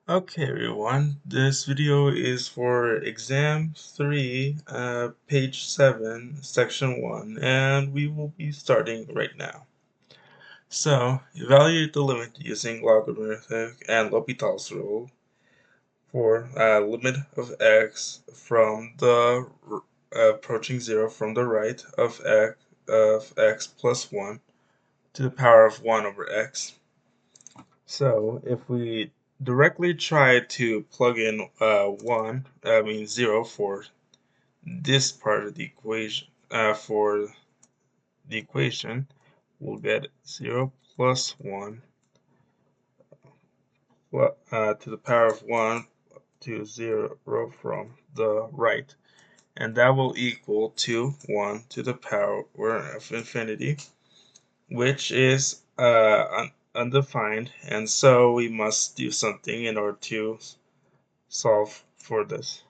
Okay, everyone, this video is for exam 3, page 7, section 1, and we will be starting right now. So, evaluate the limit using logarithmic and L'Hopital's rule for limit of x from the approaching 0 from the right of x plus 1 to the power of 1 over x. So if we directly try to plug in 0 for this part of the equation, we'll get 0 plus 1 to the power of 1 to 0 from the right. And that will equal to 1 to the power of infinity, which is undefined, and so we must do something in order to solve for this.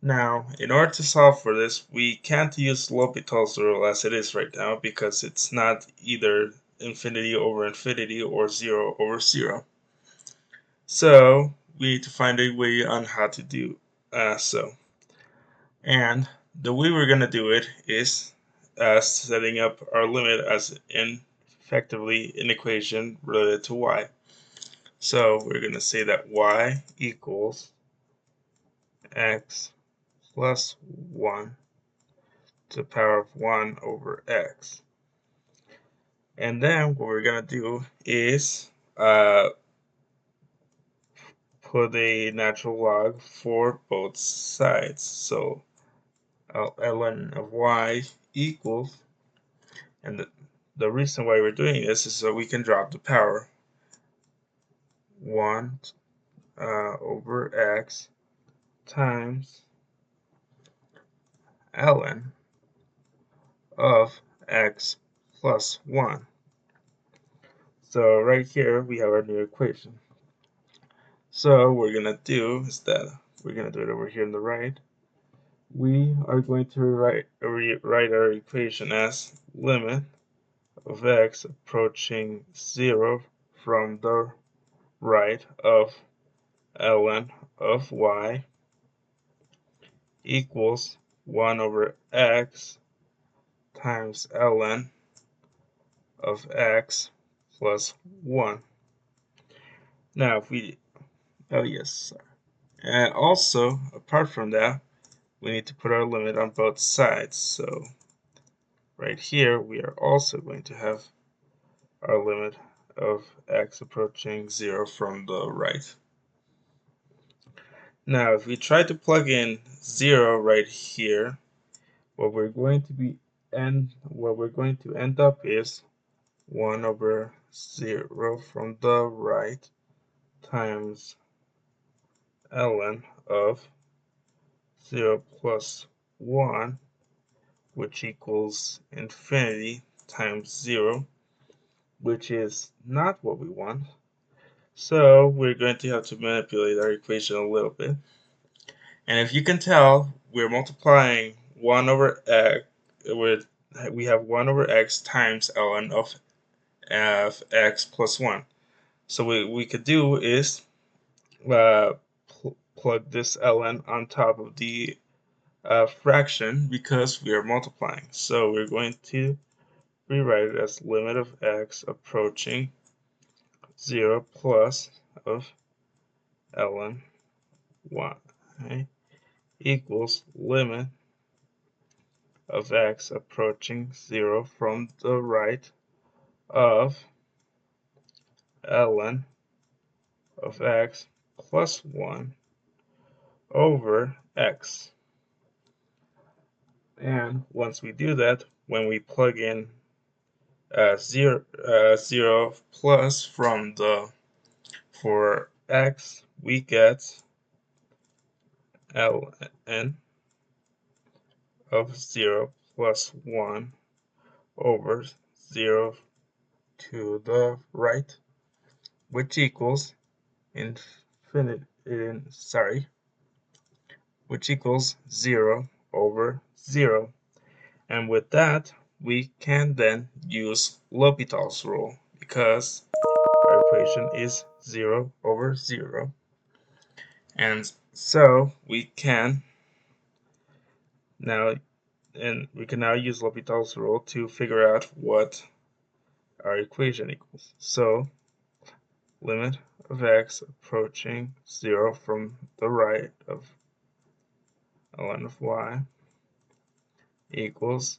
Now, in order to solve for this, we can't use L'Hopital's rule as it is right now because it's not either infinity over infinity or 0 over 0. So, we need to find a way on how to do so. And the way we're going to do it is setting up our limit as effectively an equation related to y. So we're going to say that y equals x plus 1 to the power of 1 over x. And then what we're going to do is put a natural log for both sides. So ln of y equals, and the reason why we're doing this is so we can drop the power 1 over x times ln of x plus 1. So right here we have our new equation. So what we're going to do is that we're going to do it over here on the right. We are going to rewrite our equation as limit of x approaching 0 from the right of ln of y equals 1 over x times ln of x plus 1. Now if we, and also apart from that, we need to put our limit on both sides. So right here we are also going to have our limit of x approaching 0 from the right. Now if we try to plug in 0 right here, what we're going to end up is 1 over 0 from the right times ln of 0 plus 1, which equals infinity times 0, which is not what we want. So we're going to have to manipulate our equation a little bit. And if you can tell, we're multiplying 1 over x we have 1 over x times ln of x plus 1. So what we could do is plug this ln on top of the fraction because we are multiplying. So we're going to rewrite it as limit of x approaching 0 plus of ln y equals limit of x approaching 0 from the right of ln of x plus 1 over x. And once we do that, when we plug in 0 plus from for x, we get ln of 0 plus 1 over 0 to the right, which equals which equals 0 over 0. And with that, we can then use L'Hopital's rule because our equation is 0 over 0. And so we can now use L'Hopital's rule to figure out what our equation equals. So limit of x approaching 0 from the right of ln of y equals,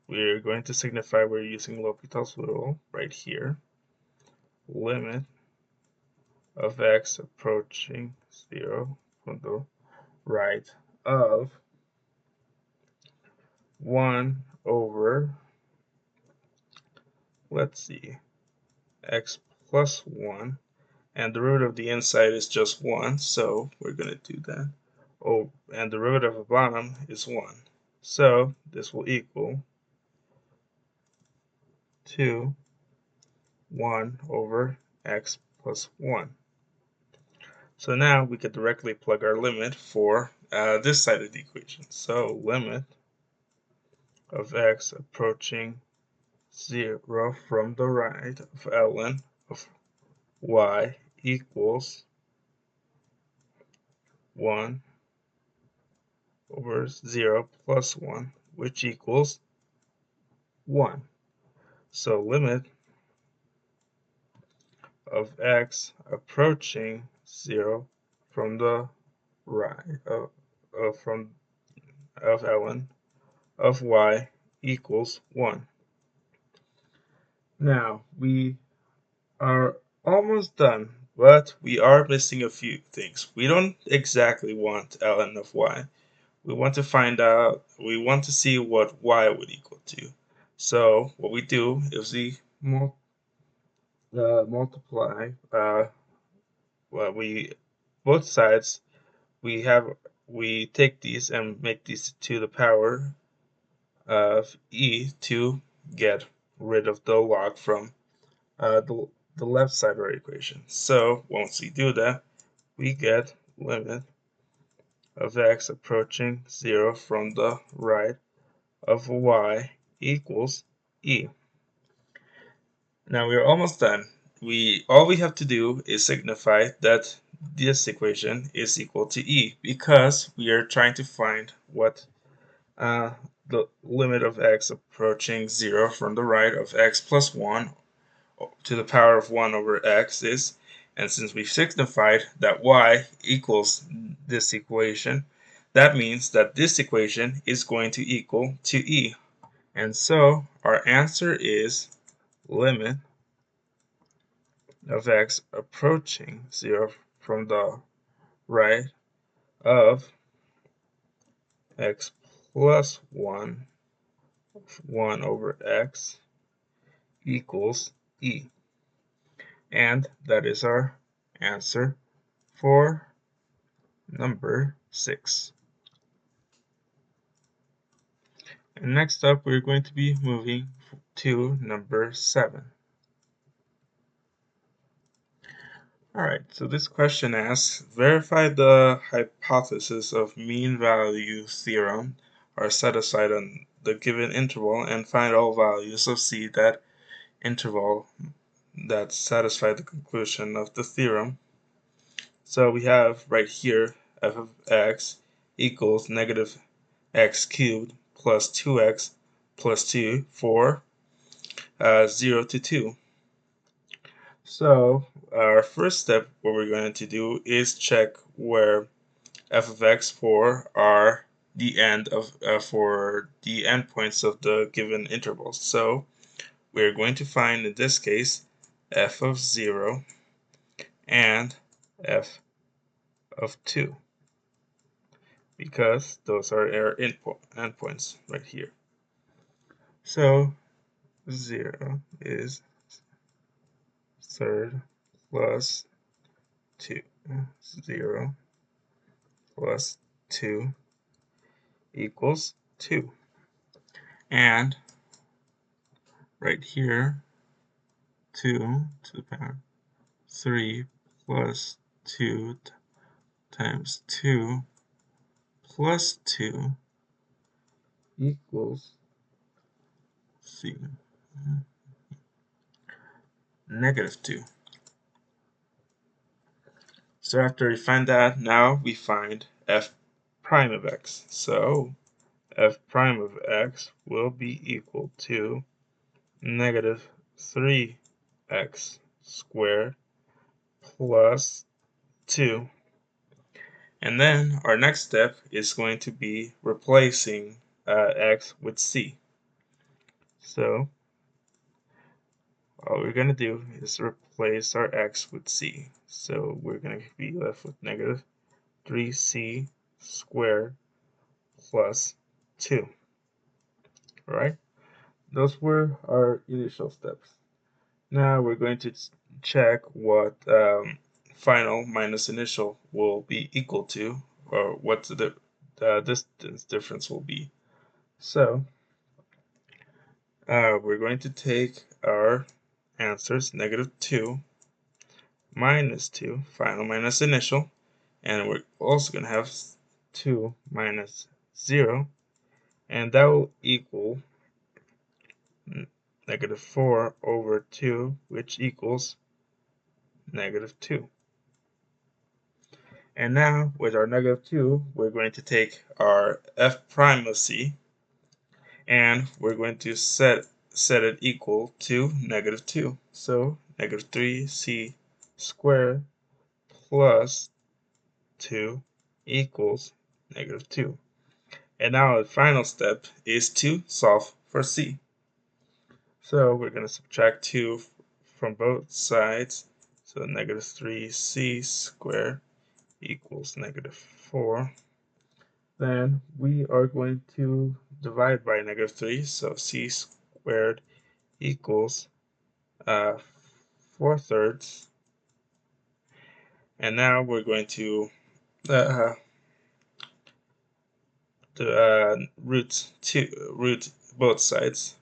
we're going to signify we're using L'Hopital's rule right here, limit of x approaching 0 from the right of 1 over, let's see, x plus 1, and the root of the inside is just 1, so we're going to do that. Oh, and the root of the bottom is 1. So this will equal 2, 1 over x plus 1. So now we could directly plug our limit for this side of the equation. So limit of x approaching 0 from the right of ln of y equals 1 over 0 plus 1, which equals 1. So limit of x approaching 0 from the right of ln of y equals 1. Now we are almost done, but we are missing a few things. We don't exactly want ln of y. We want to see what y would equal to. So what we do is we multiply both sides. We take these and make these to the power of e to get rid of the log from the left side of our equation. So once we do that, we get limit of x approaching 0 from the right of y equals e. Now we're almost done. All we have to do is signify that this equation is equal to e, because we are trying to find what the limit of x approaching 0 from the right of x plus 1 to the power of 1 over x is. And since we've signified that y equals this equation, that means that this equation is going to equal to e. And so our answer is limit of x approaching 0 from the right of x plus 1 over x equals e. And that is our answer for number 6. And next up, we're going to be moving to number 7. Alright, so this question asks, verify the hypothesis of mean value theorem are set aside on the given interval and find all values of c that interval that satisfy the conclusion of the theorem. So we have right here f of x equals negative x cubed plus 2x plus 2 for 0 to 2. So our first step, what we're going to do is check where f of x for are the end of for the endpoints of the given intervals. So we're going to find in this case f of 0 and f of 2, because those are our endpoints right here. So 0 is third plus 2, 0 plus 2 equals 2. And right here, 2 to the power 3 plus 2 times 2 plus 2 equals negative 2. So after we find that, now we find f prime of x. So f prime of x will be equal to negative 3x squared plus 2. And then our next step is going to be replacing x with c. So all we're going to do is replace our x with c. So we're going to be left with negative 3c squared plus 2. All right? Those were our initial steps. Now we're going to check what final minus initial will be equal to, or what the distance difference will be. So we're going to take our answers, negative 2 minus 2, final minus initial, and we're also going to have 2 minus 0, and that will equal negative 4 over 2, which equals negative 2. And now with our negative 2, we're going to take our f prime of c, and we're going to set it equal to negative 2. So negative 3c squared plus 2 equals negative 2. And now the final step is to solve for c. So we're going to subtract 2 from both sides. So negative 3c squared equals negative 4. Then we are going to divide by negative 3. So c squared equals 4/3. And now we're going to root both sides.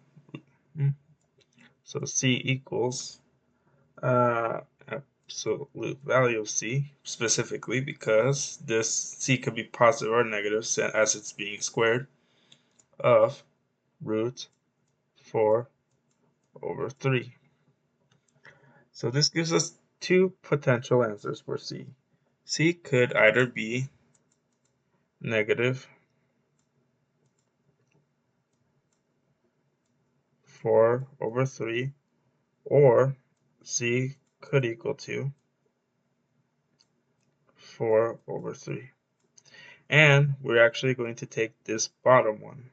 So c equals absolute value of c, specifically because this c could be positive or negative as it's being squared, of root 4 over 3. So this gives us two potential answers for c. C could either be negative 4 over 3, or c could equal to 4 over 3. And we're actually going to take this bottom one,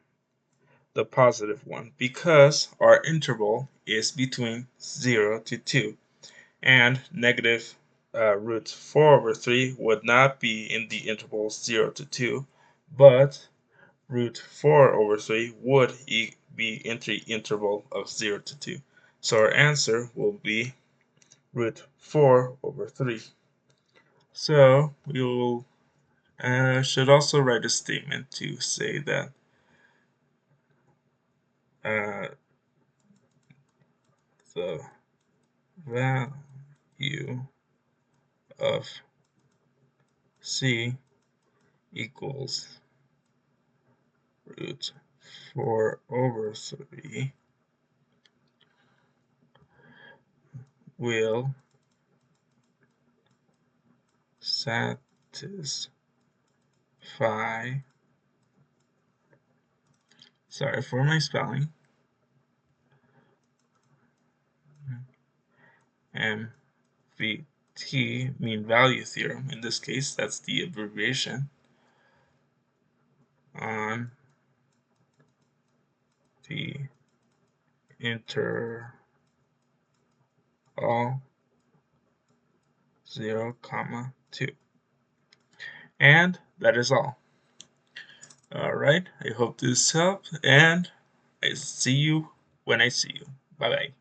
the positive one, because our interval is between 0 to 2. And negative root 4 over 3 would not be in the interval 0 to 2, but root 4 over 3 would be in the interval of 0 to 2. So our answer will be root 4 over 3. So we will should also write a statement to say that the value of c equals root 4 over 3 will satisfy, sorry for my spelling, MVT, mean value theorem. In this case, that's the abbreviation, on the interval 0, 2. And that is all. Alright, I hope this helped, and I see you when I see you. Bye bye.